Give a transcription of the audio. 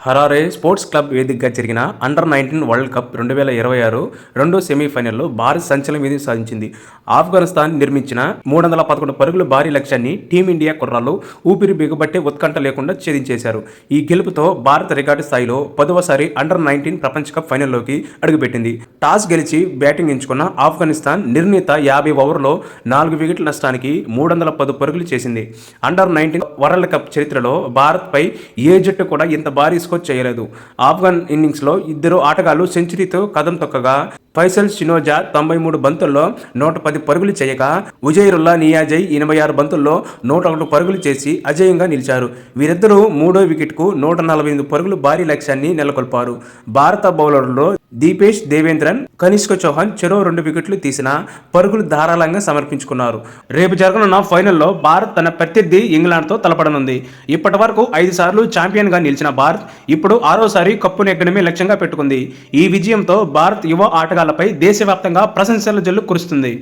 Harare sports club వేదికగా జరిగిన under-19 world cup 2026 రెండో సెమీఫైనల్లో భారత్ సంచలన విజయం సాధించింది. ఆఫ్ఘనిస్తాన్ నిర్మించిన 311 పరుగుల భారీ లక్ష్యాన్ని టీమిండియా కుర్రాళ్లు ఊపిరి బిగబట్టే ఉత్కంఠ లేకుండా ఛేదించేశారు. ఈ గెలుపుతో భారత్ రికార్డు స్థాయిలో 10వసారి అండర్-19 ప్రపంచ కప్ ఫైనల్లోకి అడుగుపెట్టింది. టాస్ గెలిచి బ్యాటింగ్ ఎంచుకున్న ఆఫ్ఘనిస్తాన్ నిర్ణీత 50 ఓవర్లలో 4 వికెట్ల నష్టానికి 310 పరుగులు చేసింది. అండర్-19 వరల్డ్ కప్ చరిత్రలో భారత్పై ఏ జట్టు కూడా ఇంత భారీ స్కోర్ చేయలేదు. ఆఫ్ఘన్ ఇన్నింగ్స్లో ఇద్దరు ఆటగాళ్లు సెంచరీతో కదం తొక్కగా ఫైసల్ షినోజా 93 బంతుల్లో 110 పరుగులు చేయగా ఉజైరుల్లా నియాజై 86 బంతుల్లో 101 పరుగులు చేసి అజేయంగా నిలిచారు. వీరిద్దరూ మూడో వికెట్కు 148 పరుగులు భారీ లక్ష్యాన్ని నెలకొల్పారు. భారత బౌలర్లలో దీపేష్ దేవేంద్రన్, కనిష్క చౌహాన్ చెరో 2 వికెట్లు తీసిన పరుగులు ధారాళంగా సమర్పించుకున్నారు. రేపు జరగనున్న ఫైనల్లో భారత్ తన ప్రత్యర్థి ఇంగ్లాండ్తో తలపడనుంది. ఇప్పటి వరకు 5 సార్లు ఛాంపియన్గా నిలిచిన భారత్ ఇప్పుడు 6వసారి కప్పు నెగ్గడమే లక్ష్యంగా పెట్టుకుంది. ఈ విజయంతో భారత్ యువ ఆటగాళ్లపై దేశవ్యాప్తంగా ప్రశంసల జల్లు కురుస్తుంది.